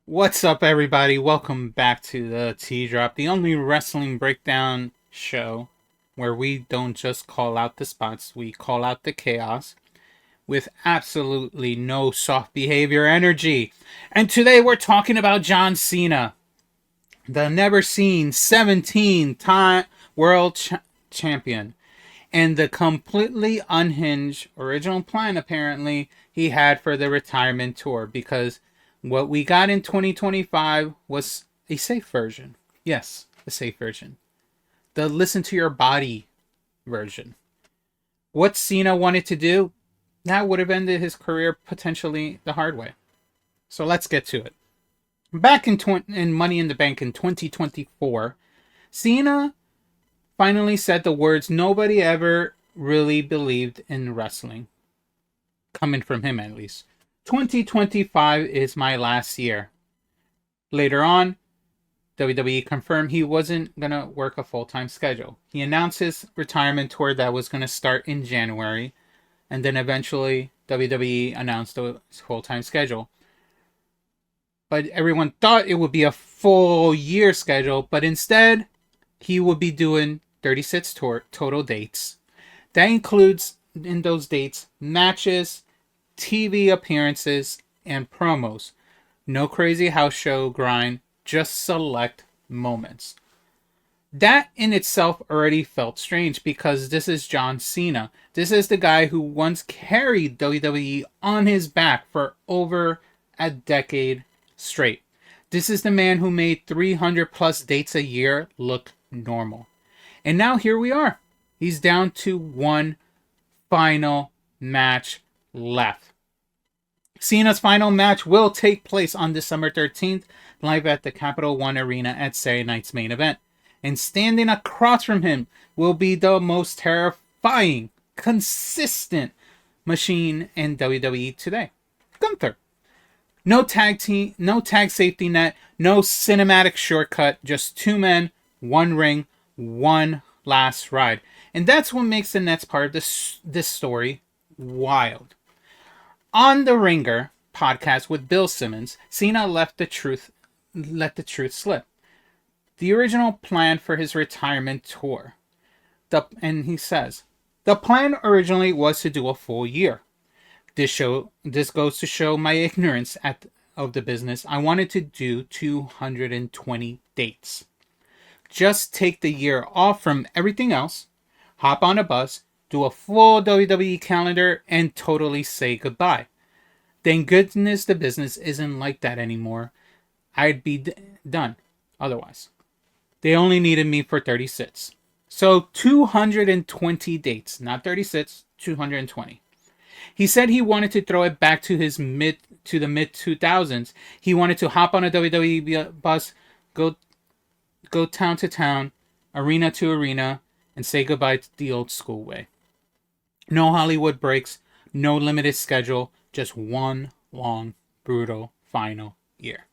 What's up, everybody? Welcome back to the T Drop, the only wrestling breakdown show where we don't just call out the spots, we call out the chaos with absolutely no soft behavior energy. And today we're talking about John Cena, the never seen 17-time champion, and the completely unhinged original plan apparently he had for the retirement tour, because what we got in 2025 was a safe version. Yes, a safe version. The listen to your body version. What Cena wanted to do, that would have ended his career potentially the hard way. So let's get to it. Back in Money in the Bank in 2024, Cena finally said the words nobody ever really believed in wrestling. Coming from him, at least. 2025 is my last year. Later on, WWE confirmed he wasn't going to work a full-time schedule. He announced his retirement tour that was going to start in January, and then eventually WWE announced a full-time schedule. But everyone thought it would be a full year schedule, but instead, he would be doing 36 total dates. That includes, in those dates, matches, TV appearances, and promos. No crazy house show grind, just select moments. That in itself already felt strange, because this is John Cena. This is the guy who once carried WWE on his back for over a decade straight. This is the man who made 300 plus dates a year look normal. And now here we are. He's down to one final match left. Cena's final match will take place on December 13th, live at the Capital One Arena at Saturday night's main event. And standing across from him will be the most terrifying, consistent machine in WWE today, Gunther. No tag team, no tag safety net, no cinematic shortcut, just two men, one ring, one last ride. And that's what makes the next part of this story wild. On the Ringer podcast with Bill Simmons, Cena let the truth slip. The original plan for his retirement tour. And he says, the plan originally was to do a full year. This goes to show my ignorance of the business. I wanted to do 220 dates. Just take the year off from everything else, hop on a bus, do a full WWE calendar, and totally say goodbye. Thank goodness the business isn't like that anymore. I'd be done otherwise. They only needed me for 36. So 220 dates, not 36, 220. He said he wanted to throw it back to the mid 2000s. He wanted to hop on a WWE bus, go town to town, arena to arena, and say goodbye to the old school way. No Hollywood breaks, no limited schedule, just one long, brutal final year.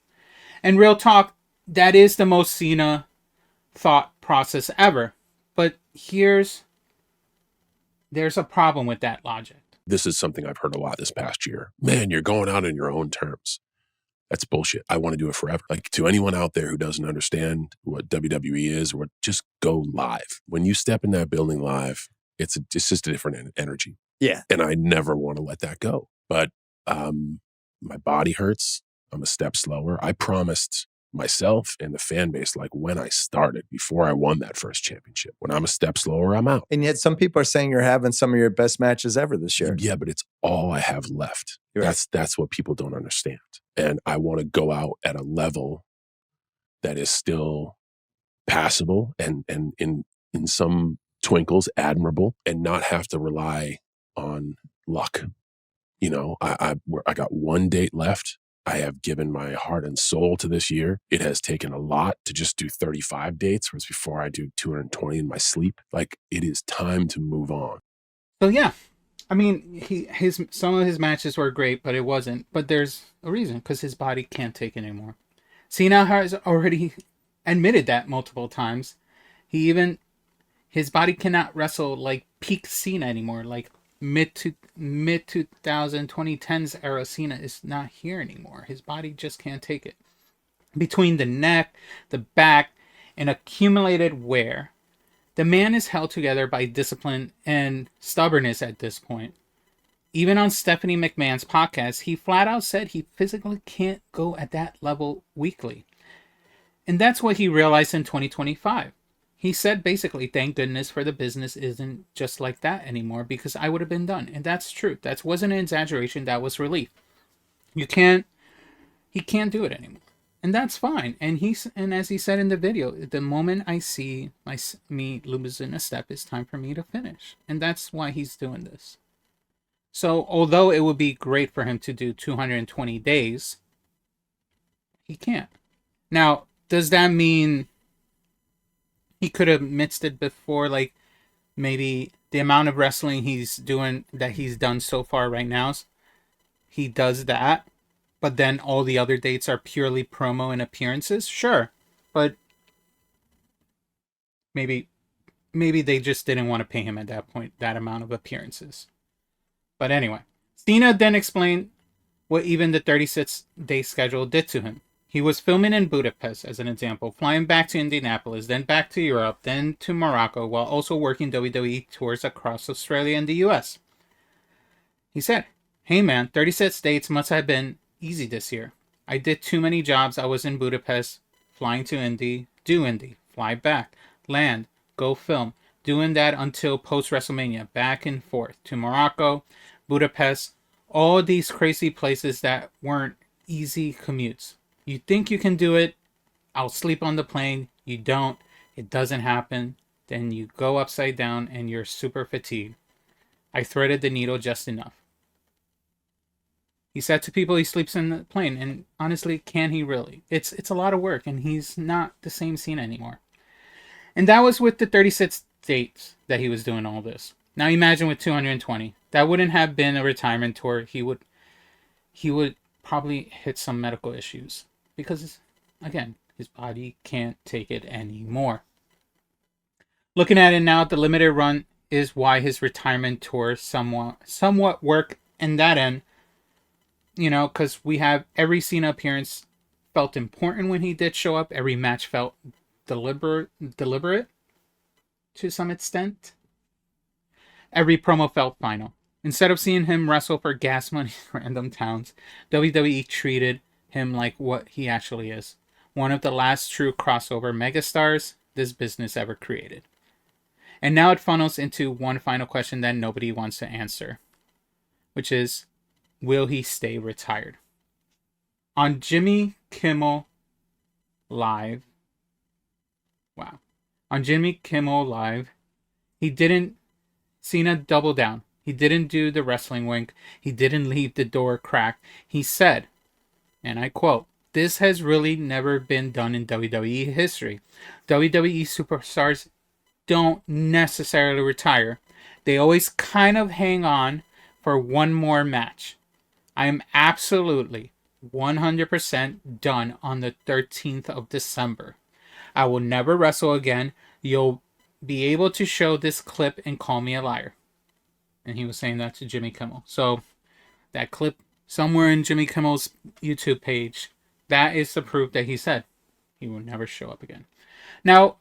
And real talk, that is the most Cena thought process ever. But there's a problem with that logic. This is something I've heard a lot this past year. Man, you're going out on your own terms. That's bullshit. I want to do it forever. Like, to anyone out there who doesn't understand what WWE is, or just go live. When you step in that building live, it's just a different energy. Yeah. And I never want to let that go. But my body hurts. I'm a step slower. I promised myself and the fan base, like when I started, before I won that first championship, when I'm a step slower, I'm out. And yet some people are saying you're having some of your best matches ever this year. Yeah, but it's all I have left. Right. That's what people don't understand. And I want to go out at a level that is still passable and in some twinkles admirable, and not have to rely on luck. You know, I got one date left. I have given my heart and soul to this year. It has taken a lot to just do 35 dates, whereas before I do 220 in my sleep. Like, it is time to move on. So yeah, I mean, some of his matches were great, but it wasn't. But there's a reason, because his body can't take it anymore. Cena has already admitted that multiple times. His body cannot wrestle like peak Cena anymore. Like mid 2010s era Cena is not here anymore. His body just can't take it. between the neck, the back, and accumulated wear. The man is held together by discipline and stubbornness at this point. Even on Stephanie McMahon's podcast, he flat out said he physically can't go at that level weekly. And that's what he realized in 2025. He said basically, thank goodness for the business isn't just like that anymore, because I would have been done. And that's true. That wasn't an exaggeration. That was relief. He can't do it anymore. And that's fine. And as he said in the video, the moment I see me losing a step, it's time for me to finish. And that's why he's doing this. So although it would be great for him to do 220 days, he can't. Now, does that mean he could have mixed it before? Like, maybe the amount of wrestling he's done so far right now, he does that, but then all the other dates are purely promo and appearances? Sure. But maybe they just didn't want to pay him at that point that amount of appearances. But anyway, Cena then explained what even the 36-day schedule did to him. He was filming in Budapest, as an example, flying back to Indianapolis, then back to Europe, then to Morocco, while also working WWE tours across Australia and the US. He said, hey man, 36 dates must have been easy this year. I did too many jobs. I was in Budapest, flying to Indy, do Indy, fly back, land, go film, doing that until post-WrestleMania, back and forth to Morocco, Budapest, all these crazy places that weren't easy commutes. You think you can do it, I'll sleep on the plane, you don't, it doesn't happen, then you go upside down and you're super fatigued. I threaded the needle just enough. He said to people he sleeps in the plane, and honestly, can he really? It's a lot of work, and he's not the same Cena anymore. And that was with the 36 dates that he was doing all this. Now imagine with 220. That wouldn't have been a retirement tour. He would probably hit some medical issues because, again, his body can't take it anymore. Looking at it now, the limited run is why his retirement tour somewhat worked in that end. You know, because we have every Cena appearance felt important when he did show up. Every match felt deliberate to some extent. Every promo felt final. Instead of seeing him wrestle for gas money in random towns, WWE treated him like what he actually is. One of the last true crossover megastars this business ever created. And now it funnels into one final question that nobody wants to answer, which is, will he stay retired? On Jimmy Kimmel Live, on Jimmy Kimmel Live, Cena doubled down. He didn't do the wrestling wink. He didn't leave the door cracked. He said, and I quote, this has really never been done in WWE history. WWE superstars don't necessarily retire. They always kind of hang on for one more match. I am absolutely 100% done on the 13th of December. I will never wrestle again. You'll be able to show this clip and call me a liar. And he was saying that to Jimmy Kimmel. So that clip somewhere in Jimmy Kimmel's YouTube page, that is the proof that he said he will never show up again. Now,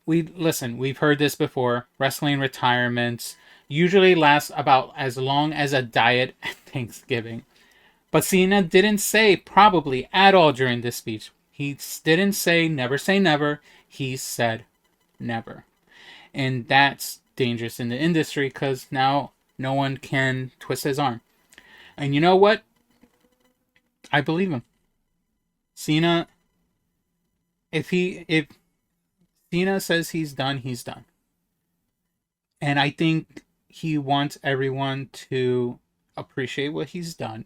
we've heard this before. Wrestling retirements usually last about as long as a diet at Thanksgiving. But Cena didn't say probably at all during this speech. He didn't say never. He said never. And that's dangerous in the industry because now no one can twist his arm. And you know what? I believe him. Cena, if Cena says he's done, he's done. And I think he wants everyone to appreciate what he's done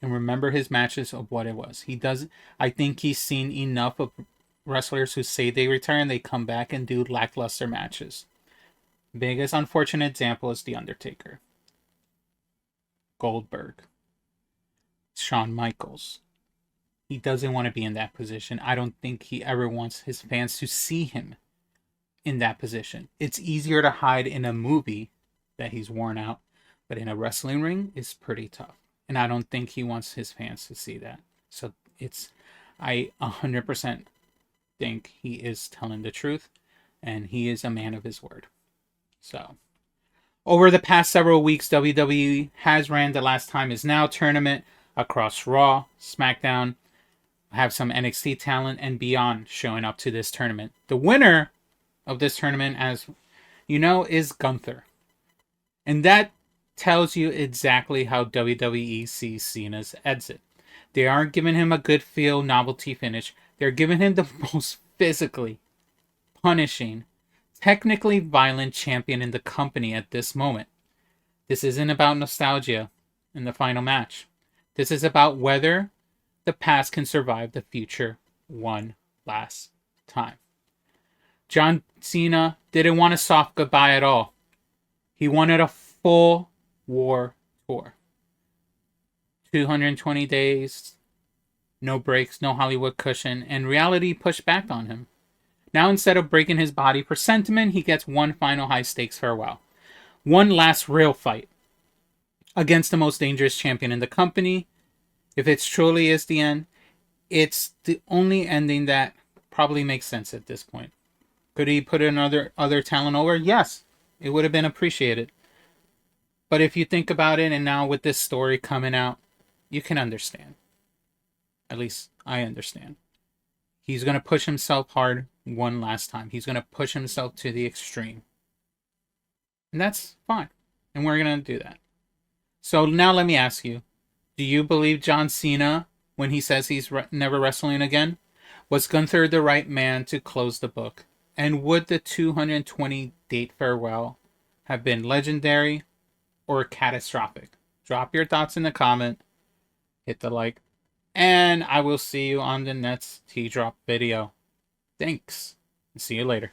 and remember his matches of what it was. I think he's seen enough of wrestlers who say they retire and they come back and do lackluster matches. Biggest unfortunate example is The Undertaker, Goldberg, Shawn Michaels. He doesn't want to be in that position. I don't think he ever wants his fans to see him in that position. It's easier to hide in a movie that he's worn out, but in a wrestling ring, it's pretty tough. And I don't think he wants his fans to see that. So I 100% think he is telling the truth, and he is a man of his word. So, over the past several weeks, WWE has ran the Last Time Is Now tournament across Raw, SmackDown, have some NXT talent and beyond showing up to this tournament. The winner of this tournament, as you know, is Gunther. And that tells you exactly how WWE sees Cena's exit. They aren't giving him a good feel novelty finish. They're giving him the most physically punishing, technically violent champion in the company at this moment. This isn't about nostalgia in the final match. This is about whether the past can survive the future one last time. John Cena didn't want a soft goodbye at all. He wanted a full war tour. 220 days, no breaks, no Hollywood cushion, and reality pushed back on him. Now, instead of breaking his body for sentiment, he gets one final high-stakes farewell. One last real fight against the most dangerous champion in the company. If it truly is the end, it's the only ending that probably makes sense at this point. Could he put another talent over? Yes, it would have been appreciated. But if you think about it, and now with this story coming out, you can understand. At least I understand. He's going to push himself hard one last time. He's going to push himself to the extreme. And that's fine. And we're going to do that. So now let me ask you, do you believe John Cena when he says he's never wrestling again? Was Gunther the right man to close the book? And would the 220 date farewell have been legendary or catastrophic? Drop your thoughts in the comment. Hit the like. And I will see you on the next T-Drop video. Thanks. See you later.